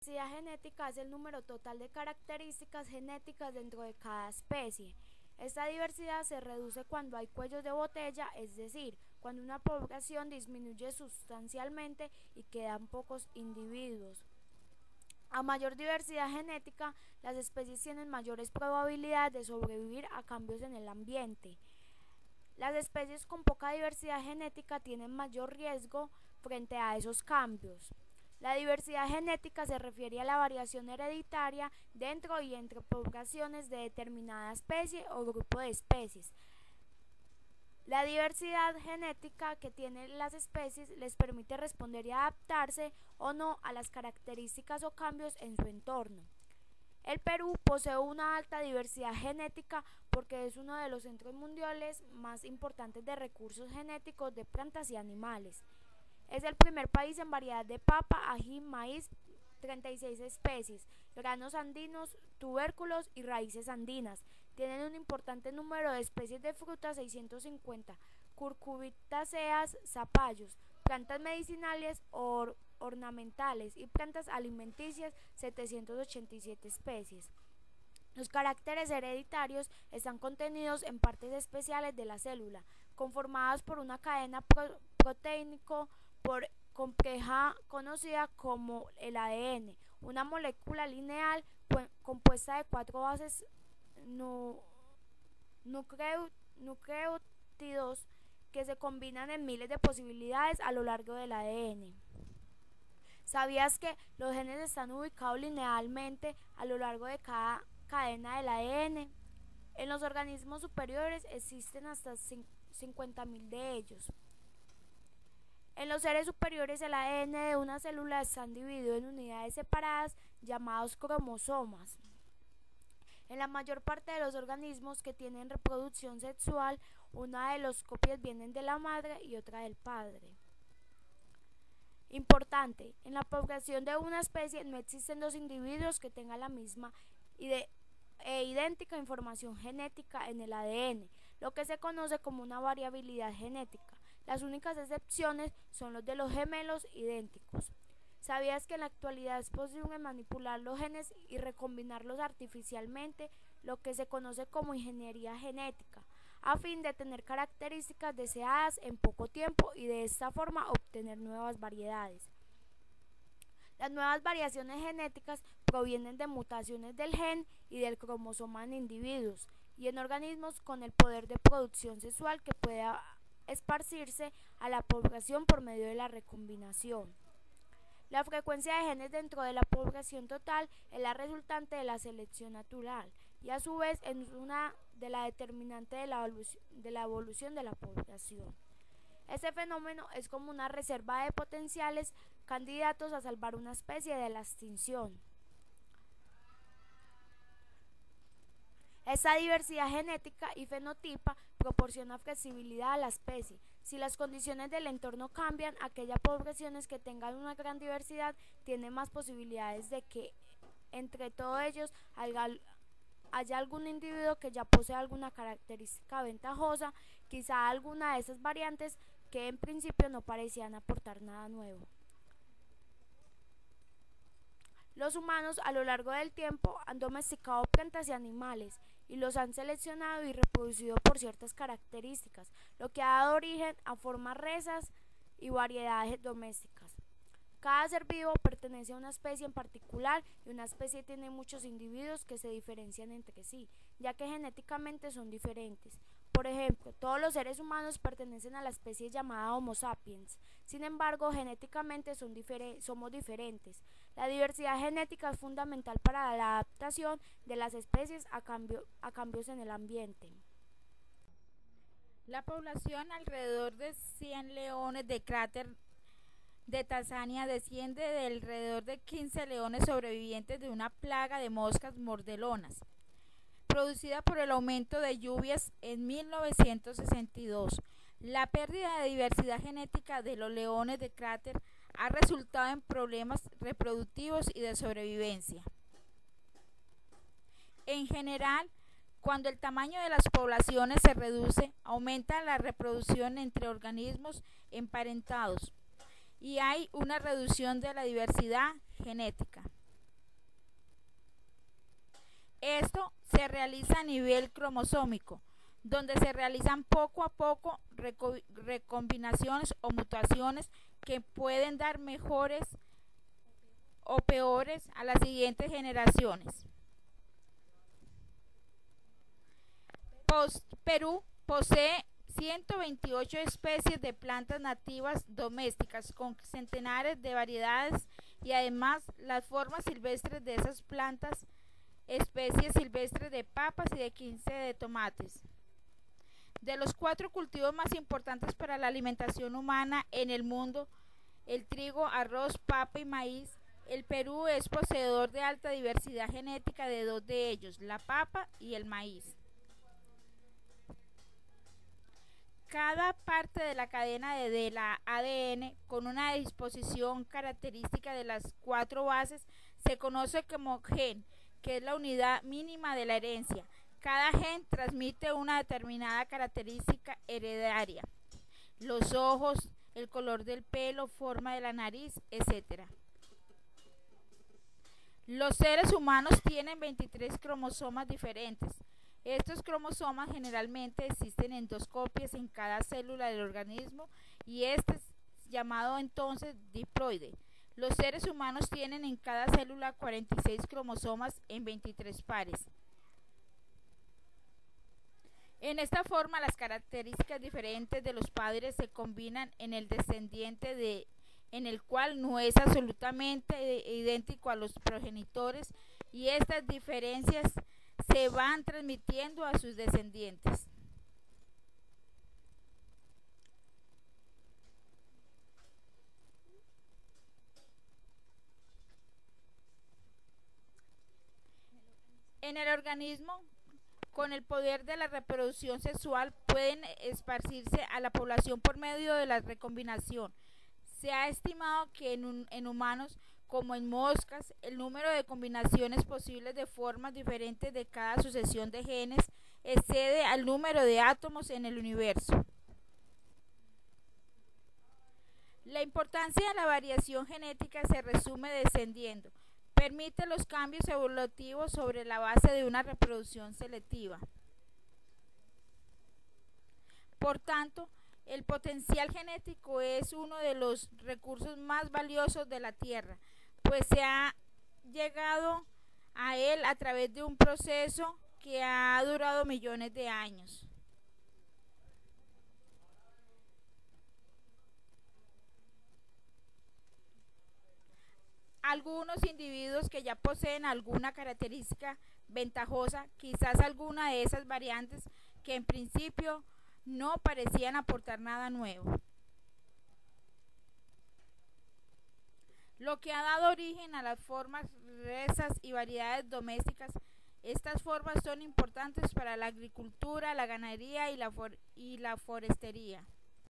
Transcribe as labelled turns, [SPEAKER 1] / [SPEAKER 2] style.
[SPEAKER 1] Diversidad genética es el número total de características genéticas dentro de cada especie. Esta diversidad se reduce cuando hay cuellos de botella, es decir, cuando una población disminuye sustancialmente y quedan pocos individuos. A mayor diversidad genética, las especies tienen mayores probabilidades de sobrevivir a cambios en el ambiente. Las especies con poca diversidad genética tienen mayor riesgo frente a esos cambios. La diversidad genética se refiere a la variación hereditaria dentro y entre poblaciones de determinada especie o grupo de especies. La diversidad genética que tienen las especies les permite responder y adaptarse o no a las características o cambios en su entorno. El Perú posee una alta diversidad genética porque es uno de los centros mundiales más importantes de recursos genéticos de plantas y animales. Es el primer país en variedad de papa, ají, maíz, 36 especies, granos andinos, tubérculos y raíces andinas. Tienen un importante número de especies de frutas, 650, curcubitáceas, zapallos, plantas medicinales ornamentales y plantas alimenticias, 787 especies. Los caracteres hereditarios están contenidos en partes especiales de la célula, conformadas por una cadena proteínico compleja conocida como el ADN, una molécula lineal compuesta de 4 bases nucleótidos que se combinan en miles de posibilidades a lo largo del ADN. ¿Sabías que los genes están ubicados linealmente a lo largo de cada cadena del ADN? En los organismos superiores existen hasta 50.000 de ellos. En los seres superiores, el ADN de una célula está dividido en unidades separadas llamadas cromosomas. En la mayor parte de los organismos que tienen reproducción sexual, una de las copias vienen de la madre y otra del padre. Importante, en la población de una especie no existen dos individuos que tengan la misma e idéntica información genética en el ADN, lo que se conoce como una variabilidad genética. Las únicas excepciones son los de los gemelos idénticos. ¿Sabías que en la actualidad es posible manipular los genes y recombinarlos artificialmente, lo que se conoce como ingeniería genética, a fin de tener características deseadas en poco tiempo y de esta forma obtener nuevas variedades? Las nuevas variaciones genéticas provienen de mutaciones del gen y del cromosoma en individuos y en organismos con el poder de producción sexual que puede esparcirse a la población por medio de la recombinación. La frecuencia de genes dentro de la población total es la resultante de la selección natural y a su vez es una de las determinantes de la evolución de la población. Este fenómeno es como una reserva de potenciales candidatos a salvar una especie de la extinción. Esta diversidad genética y fenotipa proporciona flexibilidad a la especie. Si las condiciones del entorno cambian, aquellas poblaciones que tengan una gran diversidad tienen más posibilidades de que entre todos ellos haya algún individuo que ya posee alguna característica ventajosa, quizá alguna de esas variantes que en principio no parecían aportar nada nuevo. Los humanos a lo largo del tiempo han domesticado plantas y animales y los han seleccionado y reproducido por ciertas características, lo que ha dado origen a formas rezas y variedades domésticas. Cada ser vivo pertenece a una especie en particular y una especie tiene muchos individuos que se diferencian entre sí, ya que genéticamente son diferentes. Por ejemplo, todos los seres humanos pertenecen a la especie llamada Homo sapiens. Sin embargo, genéticamente somos diferentes. La diversidad genética es fundamental para la adaptación de las especies a cambios en el ambiente.
[SPEAKER 2] La población alrededor de 100 leones de cráter de Tanzania desciende de alrededor de 15 leones sobrevivientes de una plaga de moscas mordelonas, producida por el aumento de lluvias en 1962. La pérdida de diversidad genética de los leones de cráter ha resultado en problemas reproductivos y de sobrevivencia. En general, cuando el tamaño de las poblaciones se reduce, aumenta la reproducción entre organismos emparentados y hay una reducción de la diversidad genética. Esto se realiza a nivel cromosómico, donde se realizan poco a poco recombinaciones o mutaciones que pueden dar mejores o peores a las siguientes generaciones. Perú posee 128 especies de plantas nativas domésticas con centenares de variedades y además las formas silvestres de esas plantas, especies silvestres de papas y de 15 de tomates. De los 4 cultivos más importantes para la alimentación humana en el mundo, el trigo, arroz, papa y maíz, el Perú es poseedor de alta diversidad genética de 2 de ellos, la papa y el maíz. Cada parte de la cadena de la ADN con una disposición característica de las 4 bases se conoce como gen, que es la unidad mínima de la herencia. Cada gen transmite una determinada característica heredaria: los ojos, el color del pelo, forma de la nariz, etc. Los seres humanos tienen 23 cromosomas diferentes. Estos cromosomas generalmente existen en 2 copias en cada célula del organismo y este es llamado entonces diploide. Los seres humanos tienen en cada célula 46 cromosomas en 23 pares. En esta forma, las características diferentes de los padres se combinan en el descendiente en el cual no es absolutamente idéntico a los progenitores, y estas diferencias se van transmitiendo a sus descendientes. En el organismo, con el poder de la reproducción sexual, pueden esparcirse a la población por medio de la recombinación. Se ha estimado que en humanos, como en moscas, el número de combinaciones posibles de formas diferentes de cada sucesión de genes excede al número de átomos en el universo. La importancia de la variación genética se resume descendiendo. Permite los cambios evolutivos sobre la base de una reproducción selectiva. Por tanto, el potencial genético es uno de los recursos más valiosos de la Tierra, pues se ha llegado a él a través de un proceso que ha durado millones de años. Algunos individuos que ya poseen alguna característica ventajosa, quizás alguna de esas variantes que en principio no parecían aportar nada nuevo. Lo que ha dado origen a las formas, razas y variedades domésticas. Estas formas son importantes para la agricultura, la ganadería y la forestería.